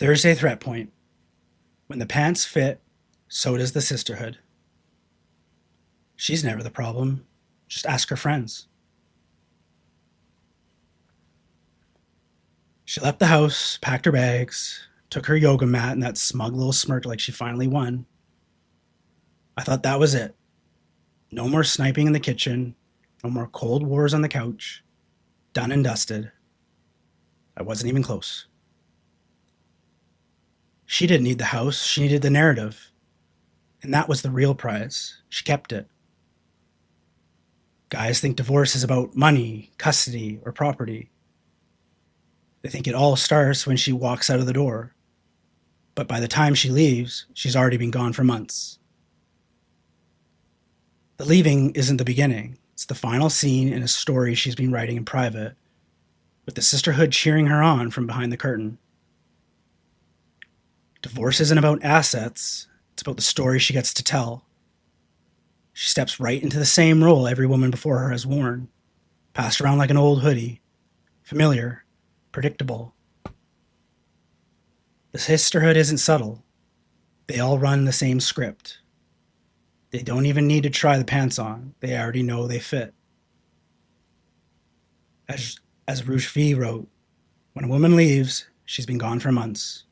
Thursday Threatpoint. When the pants fit, so does the sisterhood. She's never the problem. Just ask her friends. She left the house, packed her bags, took her yoga mat, and that smug little smirk like she finally won. I thought that was it. No more sniping in the kitchen, no more cold wars on the couch. Done and dusted. I wasn't even close. She didn't need the house, she needed the narrative. And that was the real prize. She kept it. Guys think divorce is about money, custody, or property. They think it all starts when she walks out of the door. But by the time she leaves, she's already been gone for months. The leaving isn't the beginning. It's the final scene in a story she's been writing in private, with the sisterhood cheering her on from behind the curtain. Divorce isn't about assets. It's about the story she gets to tell. She steps right into the same role every woman before her has worn, passed around like an old hoodie, familiar, predictable. The sisterhood isn't subtle. They all run the same script. They don't even need to try the pants on. They already know they fit. As Rush V wrote, when a woman leaves, she's been gone for months.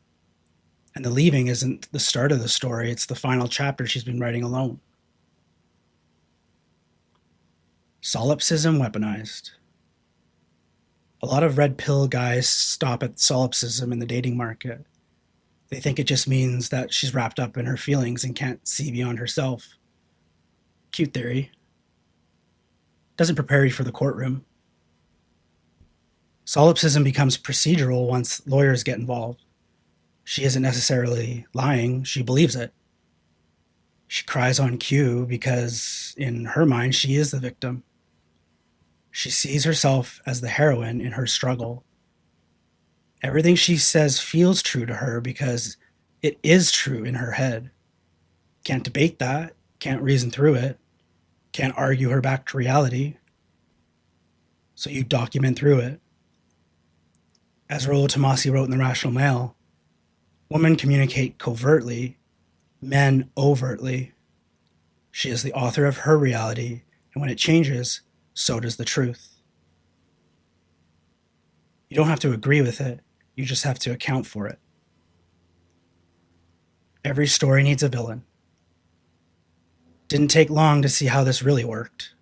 And the leaving isn't the start of the story, it's the final chapter she's been writing alone. Solipsism weaponized. A lot of red pill guys stop at solipsism in the dating market. They think it just means that she's wrapped up in her feelings and can't see beyond herself. Cute theory. Doesn't prepare you for the courtroom. Solipsism becomes procedural once lawyers get involved. She isn't necessarily lying, she believes it. She cries on cue because, in her mind, she is the victim. She sees herself as the heroine in her struggle. Everything she says feels true to her because it is true in her head. Can't debate that, can't reason through it, can't argue her back to reality. So you document through it. As Rollo Tomassi wrote in The Rational Male, women communicate covertly, men overtly. She is the author of her reality, and when it changes, so does the truth. You don't have to agree with it, you just have to account for it. Every story needs a villain. Didn't take long to see how this really worked.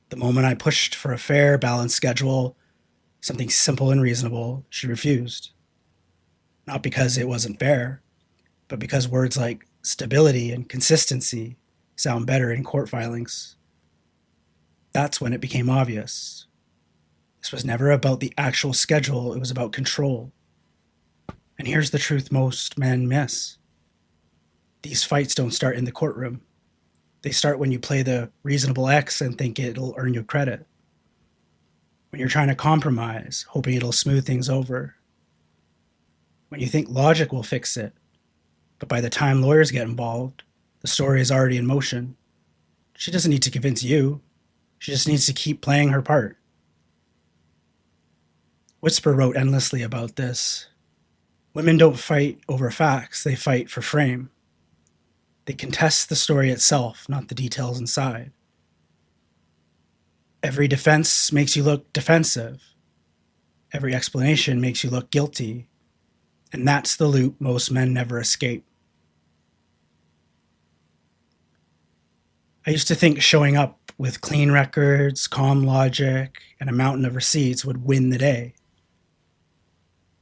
The moment I pushed for a fair, balanced schedule, something simple and reasonable, she refused. Not because it wasn't fair, but because words like stability and consistency sound better in court filings. That's when it became obvious. This was never about the actual schedule, it was about control. And here's the truth most men miss. These fights don't start in the courtroom. They start when you play the reasonable X and think it'll earn you credit. When you're trying to compromise, hoping it'll smooth things over. When you think logic will fix it, but by the time lawyers get involved, the story is already in motion. She doesn't need to convince you. She just needs to keep playing her part. Whisper wrote endlessly about this. Women don't fight over facts, they fight for frame. They contest the story itself, not the details inside. Every defense makes you look defensive. Every explanation makes you look guilty. And that's the loop most men never escape. I used to think showing up with clean records, calm logic, and a mountain of receipts would win the day.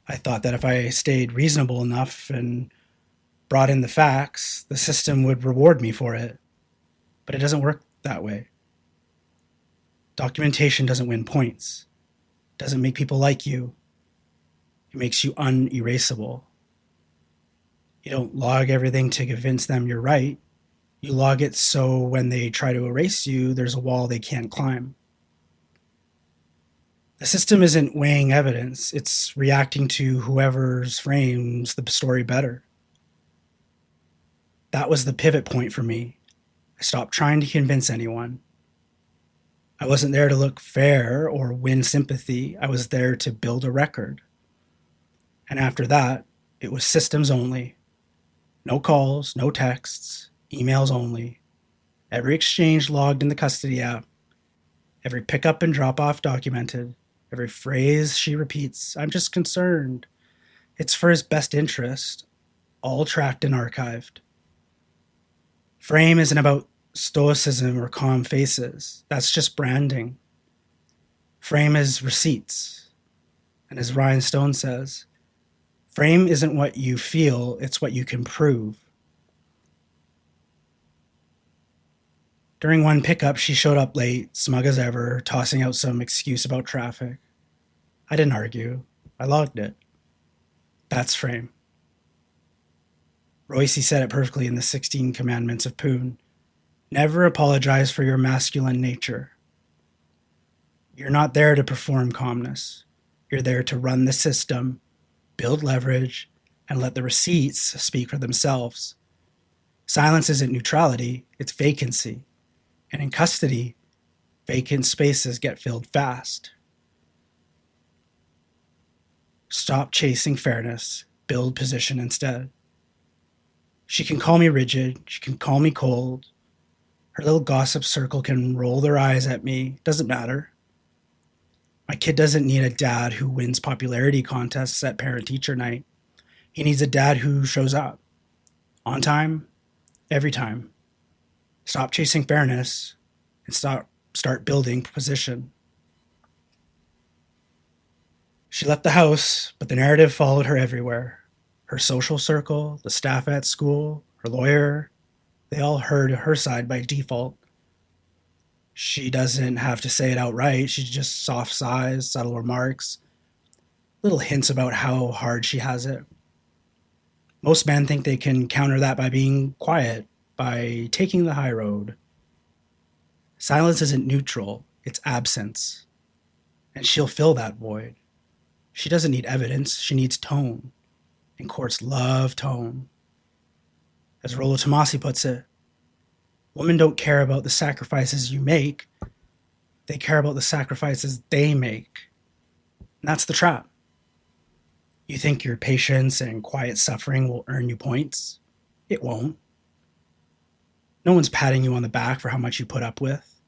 I thought that if I stayed reasonable enough and brought in the facts, the system would reward me for it. But it doesn't work that way. Documentation doesn't win points. It doesn't make people like you. It makes you unerasable. You don't log everything to convince them you're right. You log it so when they try to erase you, there's a wall they can't climb. The system isn't weighing evidence, it's reacting to whoever's frames the story better. That was the pivot point for me. I stopped trying to convince anyone. I wasn't there to look fair or win sympathy. I was there to build a record. And after that, It was systems only. No calls, no texts, emails only. Every exchange logged in the custody app. Every pickup and drop off documented. Every phrase she repeats, I'm just concerned. It's for his best interest. All tracked and archived. Frame isn't about stoicism or calm faces. That's just branding. Frame is receipts. And as Ryan Stone says, frame isn't what you feel, it's what you can prove. During one pickup, she showed up late, smug as ever, tossing out some excuse about traffic. I didn't argue. I logged it. That's frame. Royce said it perfectly in the 16 Commandments of Poon. Never apologize for your masculine nature. You're not there to perform calmness. You're there to run the system, build leverage, and let the receipts speak for themselves. Silence isn't neutrality, it's vacancy. And in custody, vacant spaces get filled fast. Stop chasing fairness, build position instead. She can call me rigid, she can call me cold. Her little gossip circle can roll their eyes at me, doesn't matter. My kid doesn't need a dad who wins popularity contests at parent-teacher night. He needs a dad who shows up. On time, every time. Stop chasing fairness and start building position. She left the house, but the narrative followed her everywhere. Her social circle, the staff at school, her lawyer, they all heard her side by default. She doesn't have to say it outright. She just soft sighs, subtle remarks, little hints about how hard she has it. Most men think they can counter that by being quiet, by taking the high road. Silence isn't neutral, it's absence. And she'll fill that void. She doesn't need evidence, she needs tone. And courts love tone. As Rollo Tomasi puts it, women don't care about the sacrifices you make, they care about the sacrifices they make. And that's the trap. You think your patience and quiet suffering will earn you points? It won't. No one's patting you on the back for how much you put up with.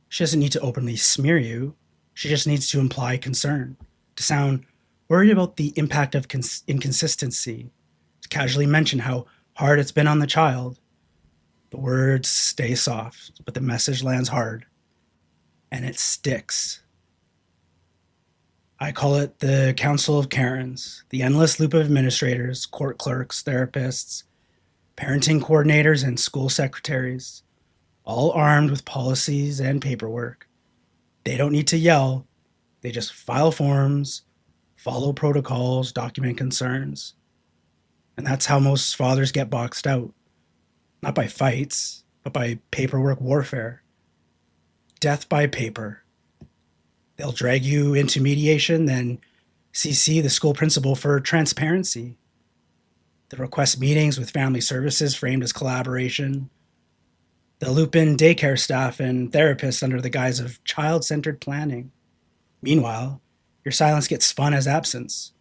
She doesn't need to openly smear you. She just needs to imply concern, to sound worried about the impact of inconsistency, to casually mention how hard it's been on the child. The words stay soft, but the message lands hard, and it sticks. I call it the Council of Karens, the endless loop of administrators, court clerks, therapists, parenting coordinators, and school secretaries, all armed with policies and paperwork. They don't need to yell, they just file forms, follow protocols, document concerns. And that's how most fathers get boxed out. Not by fights, but by paperwork warfare. Death by paper. They'll drag you into mediation, then CC the school principal for transparency. They'll request meetings with family services framed as collaboration. They'll loop in daycare staff and therapists under the guise of child-centered planning. Meanwhile, your silence gets spun as absence.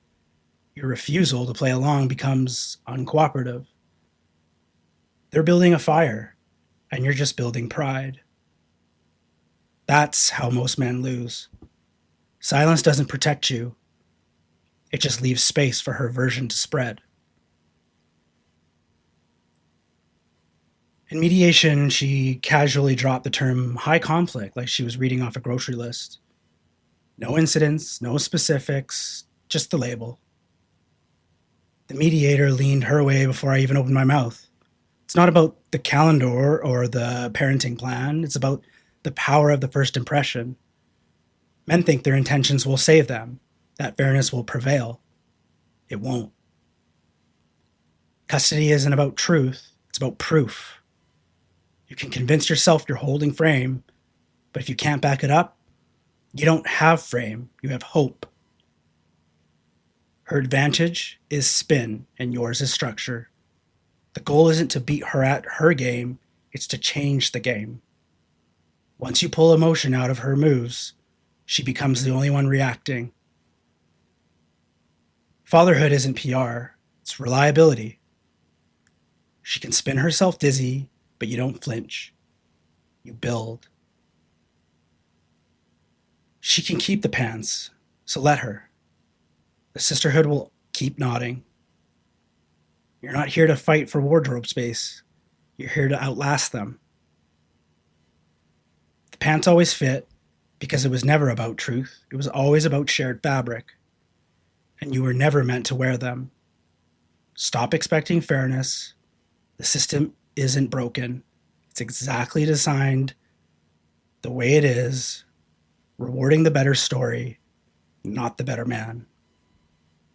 Your refusal to play along becomes uncooperative. They're building a fire, and you're just building pride. That's how most men lose. Silence doesn't protect you. It just leaves space for her version to spread. In mediation, she casually dropped the term high conflict like she was reading off a grocery list. No incidents, no specifics, just the label. The mediator leaned her way before I even opened my mouth. It's not about the calendar or the parenting plan. It's about the power of the first impression. Men think their intentions will save them, that fairness will prevail. It won't. Custody isn't about truth, it's about proof. You can convince yourself you're holding frame, but if you can't back it up, you don't have frame, you have hope. Her advantage is spin, and yours is structure. The goal isn't to beat her at her game, it's to change the game. Once you pull emotion out of her moves, she becomes the only one reacting. Fatherhood isn't PR, it's reliability. She can spin herself dizzy, but you don't flinch. You build. She can keep the pants, so let her. The sisterhood will keep nodding. You're not here to fight for wardrobe space. You're here to outlast them. The pants always fit because it was never about truth. It was always about shared fabric. And you were never meant to wear them. Stop expecting fairness. The system isn't broken. It's exactly designed the way it is, rewarding the better story, not the better man.